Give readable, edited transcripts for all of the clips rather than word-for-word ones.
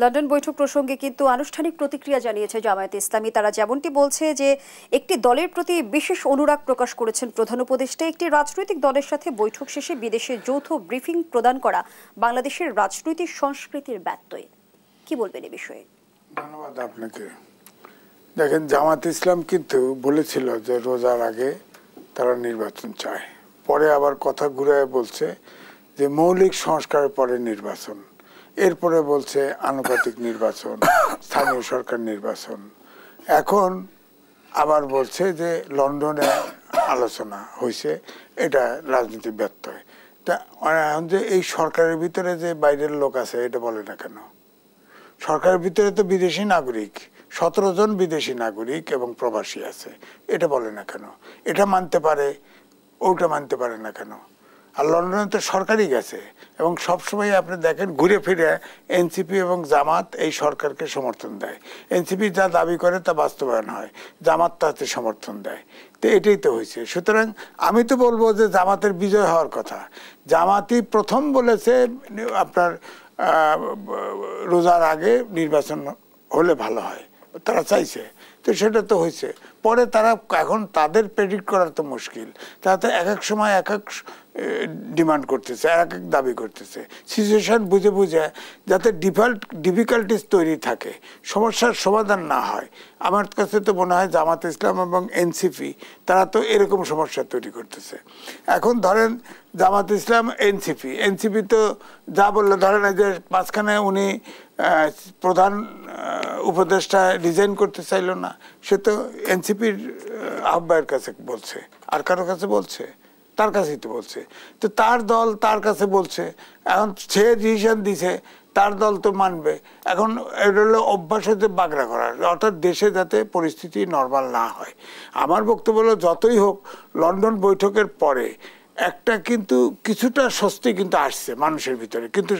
London বৈঠক প্রসঙ্গে কিন্তু আনুষ্ঠানিক প্রতিক্রিয়া জানিয়েছে জামায়াতে ইসলামী। তারা যেমনটি বলছে যে একটি দলের প্রতি বিশেষ অনুরাগ প্রকাশ করেছেন প্রধান উপদেষ্টা। একটি রাজনৈতিক দলের সাথে বৈঠক শেষে বিদেশে যৌথ ব্রিফিং প্রদান করা বাংলাদেশের রাজনৈতিক সংস্কৃতির ব্যত্যয়। কি বলবেন এই বিষয়ে? ধন্যবাদ আপনাকে। দেখেন, জামায়াতে ইসলাম কিন্তু বলেছিল যে রোজার আগে তারা নির্বাচন চায়, পরে আবার কথা ঘুরায় বলছে যে মৌলিক সংস্কারের পরে নির্বাচন, এরপরে বলছে আনুপাতিক নির্বাচন, স্থানীয় সরকার নির্বাচন, এখন আবার বলছে যে লন্ডনে আলোচনা হয়েছে, এটা রাজনীতি ব্যত্যয়। তা এখন যে এই সরকারের ভিতরে যে বাইরের লোক আছে এটা বলে না কেন? সরকারের ভিতরে তো বিদেশি নাগরিক 17 জন বিদেশি নাগরিক এবং প্রবাসী আছে, এটা বলে না কেন? এটা মানতে পারে, ওটা মানতে পারে না কেন? আর লন্ডনে তো সরকারই গেছে এবং সবসময় আপনি দেখেন ঘুরে ফিরে এনসিপি এবং জামাত এই সরকারকে সমর্থন দেয়। এনসিপি যা দাবি করে তা বাস্তবায়ন হয়, জামাত তাতে সমর্থন দেয়। তো এটাই তো হয়েছে। সুতরাং আমি তো বলবো যে জামাতের বিজয় হওয়ার কথা। জামাতই প্রথম বলেছে আপনার রোজার আগে নির্বাচন হলে ভালো হয়, তারা চাইছে, তো সেটা তো হয়েছে। পরে তারা এখন তাদের প্রেডিক্ট করার তো মুশকিল, তারা তো এক এক সময় এক এক ডিমান্ড করতেছে, এক এক দাবি করতেছে। সিচুয়েশন বুঝে বুঝে যাতে ডিফিকাল্টিস তৈরি থাকে, সমস্যার সমাধান না হয়। আমার কাছে তো মনে হয় জামাত ইসলাম এবং এনসিপি তারা তো এরকম সমস্যা তৈরি করতেছে। এখন ধরেন জামাত ইসলাম এনসিপি তো যা বললো, ধরেন যে মাঝখানে উনি প্রধান উপদেষ্টা রিজাইন করতে চাইল না, সে তো এনসিপির আহ্বায়কের কাছে বলছে, আর কারো কাছে বলছে? তার কাছেই তো বলছে। তো তার দল তার কাছে বলছে, এখন সে ডিসিশন দিছে, তার দল তো মানবে। এখন এটা হলো অভ্যাস হতে বাগড়া করার, অর্থাৎ দেশে যাতে পরিস্থিতি নর্মাল না হয়। আমার বক্তব্য হলো যতই হোক লন্ডন বৈঠকের পরে একটা কিন্তু কিছুটা স্বস্তি কিন্তু আসছে মানুষের ভিতরে, কিন্তু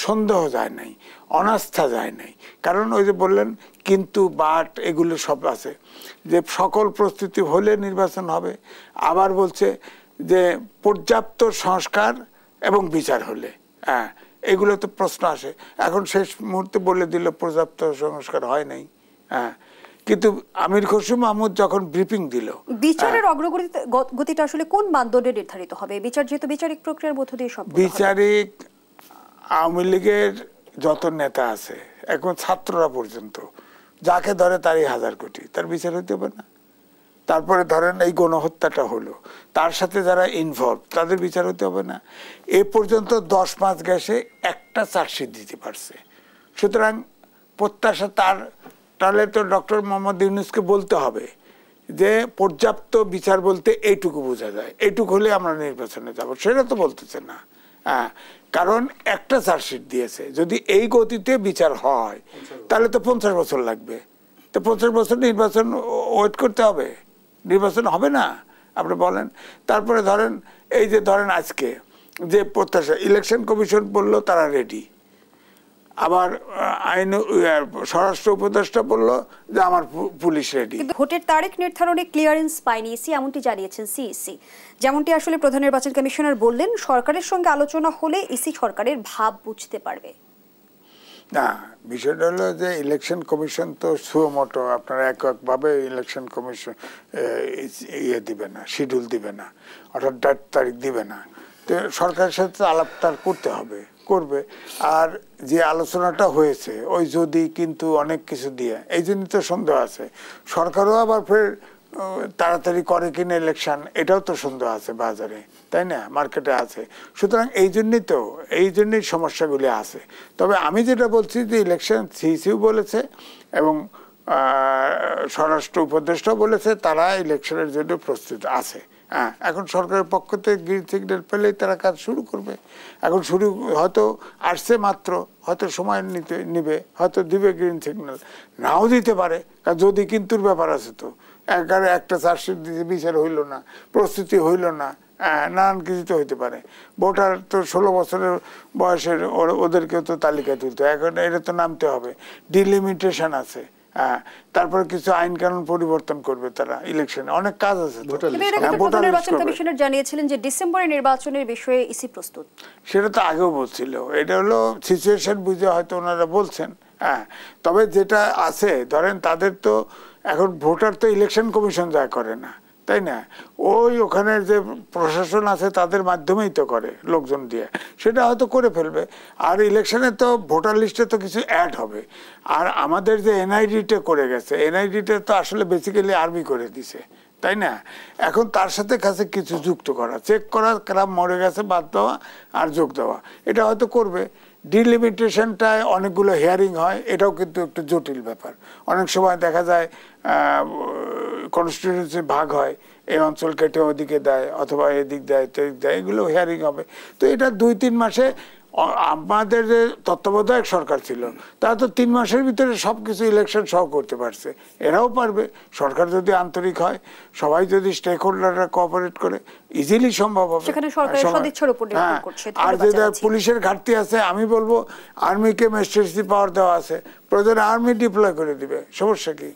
সন্দেহ যায় নাই, অনাস্থা যায় নাই। কারণ ওই যে বললেন কিন্তু বাট এগুলো সব আছে, যে সকল প্রস্তুতি হলে নির্বাচন হবে। আবার বলছে যে পর্যাপ্ত সংস্কার এবং বিচার হলে, হ্যাঁ এগুলো তো প্রশ্ন আসে। এখন শেষ মুহূর্তে বলে দিল পর্যাপ্ত সংস্কার হয় নাই। হ্যাঁ, কিন্তু আমির খসরু মাহমুদ যখন ব্রিফিং দিল, বিচারের অগ্রগতিটা আসলে কোন মানদণ্ডে নির্ধারিত হবে? বিচার যেহেতু বিচারিক প্রক্রিয়ার মধ্য দিয়ে সম্পন্ন হবে। বিচারিক আওয়ামী লীগের যত নেতা আছে, এখন ছাত্ররা পর্যন্ত যাকে ধরে তারই 1000 কোটি, তার বিচার হইতে হবে না? তারপরে ধরেন এই গণহত্যাটা হলো, তার সাথে যারা ইনভলভ তাদের বিচার হতে হবে না? এ পর্যন্ত 10 মাস গেছে, একটা চার্জশিট দিতে পারছে। সুতরাং প্রত্যাশা তাহলে তো ডক্টর মোহাম্মদ ইউনূসকে বলতে হবে যে পর্যাপ্ত বিচার বলতে এইটুকু বোঝা যায়, এইটুকু হলে আমরা নির্বাচনে যাব, সেটা তো বলতেছে না। হ্যাঁ, কারণ একটা চার্জশিট দিয়েছে। যদি এই গতিতে বিচার হয় তাহলে তো 50 বছর লাগবে। তো 50 বছর নির্বাচন ওয়েট করতে হবে, নির্বাচন হবে না আপনি বলেন। তারপরে ধরেন এই যে ধরেন আজকে যে প্রত্যাশা, ইলেকশন কমিশন বললো তারা রেডি, আবার আইন স্বরাষ্ট্র উপদেষ্টা বললো যে আমার পুলিশ রেডি। ভোটের তারিখ নির্ধারণে ক্লিয়ারেন্স পায়নি ইসি, এমনটি জানিয়েছেন সিইসি। যেমনটি আসলে প্রধান নির্বাচন কমিশনার বললেন, সরকারের সঙ্গে আলোচনা হলে ইসি সরকারের ভাব বুঝতে পারবে। না, বিষয়টা হলো যে ইলেকশন কমিশন তো সুমোটো আপনার এককভাবে ইলেকশন কমিশন ইয়ে দিবে না, শিডিউল দিবে না, অর্থাৎ তারিখ দিবে না। তো সরকারের সাথে আলাপ তার করতে হবে, করবে। আর যে আলোচনাটা হয়েছে ওই যদি কিন্তু অনেক কিছু দিয়ে, এই জন্য তো সন্দেহ আছে। সরকারও আবার ফের তাড়াতাড়ি করে কিনা ইলেকশন, এটাও তো সন্দেহ আছে বাজারে, তাই না, মার্কেটে আছে। সুতরাং এই জন্যই সমস্যাগুলি আছে। তবে আমি যেটা বলছি যে ইলেকশন সিইসিও বলেছে এবং স্বরাষ্ট্র উপদেষ্টাও বলেছে তারা ইলেকশনের জন্য প্রস্তুত আছে। হ্যাঁ, এখন সরকারের পক্ষ থেকে গ্রিন সিগন্যাল পেলেই তারা কাজ শুরু করবে। এখন শুরু হয়তো আসছে মাত্র, হয়তো সময় নিবে, হয়তো দিবে গ্রিন সিগন্যাল, নাও দিতে পারে। কারণ যদি কিন্তুর ব্যাপার আছে, তো একটা চার্জশিট দিতে বিচার হইল না, প্রস্তুতি হইল না, নানান কিছু তো হইতে পারে। ভোটার তো 16 বছরের বয়সের, ওদেরকেও তো তালিকায় তুলতে, এখন এটা তো নামতে হবে, ডিলিমিটেশন আছে। তারপরে কিছু আইন কানুন পরিবর্তন করবে তারা, ইলেকশনে অনেক কাজ আছে। নির্বাচন কমিশনার জানিয়েছিলেন যে ডিসেম্বরে নির্বাচনের বিষয়ে ইসি প্রস্তুত, সেটা তো আগেও বলছিল। এটা হলো সিচুয়েশন বুঝে হয়তো ওনারা বলছেন, হ্যাঁ, তবে যেটা আছে ধরেন তাদের তো এখন ভোটার তো ইলেকশন কমিশন যা করে না, তাই না? ওই ওখানের যে প্রশাসন আছে তাদের মাধ্যমেই তো করে, লোকজন দিয়ে, সেটা হয়তো করে ফেলবে। আর ইলেকশনে তো ভোটার লিস্টে তো কিছু অ্যাড হবে। আর আমাদের যে এনআইডিটা করে গেছে, এনআইডিটা তো আসলে বেসিক্যালি আর্মি করে দিছে, তাই না? এখন তার সাথে কাছে কিছু যুক্ত করা, চেক করা, কারা মরে গেছে বাদ দেওয়া আর যোগ দেওয়া, এটা হয়তো করবে। ডিলিমিটেশনটায় অনেকগুলো হিয়ারিং হয়, এটাও কিন্তু একটু জটিল ব্যাপার। অনেক সময় দেখা যায় কনস্টিটিউয়েন্সি ভাগ হয়, এই অঞ্চল কেটে ওদিকে দেয় অথবা এদিক দেয় তো এদিক দেয়, এগুলো হিয়ারিং হবে। তো এটা 2-3 মাসে, আমাদের যে তত্ত্বাবধায়ক সরকার ছিল তারা তো 3 মাসের ভিতরে সবকিছু ইলেকশন সহ করতে পারছে, এরাও পারবে। সরকার যদি আন্তরিক হয়, সবাই যদি স্টেক হোল্ডাররা কোঅপারেট করে, ইজিলি সম্ভব হবে। সেখানে সরকারের সদিচ্ছার উপর নির্ভর করছে। আর যেটা পুলিশের ঘাটতি আছে, আমি বলবো আর্মিকে ম্যাজিস্ট্রেসি পাওয়ার দেওয়া আছে, প্রয়োজনে আর্মি ডিপ্লয় করে দিবে, সমস্যা কি?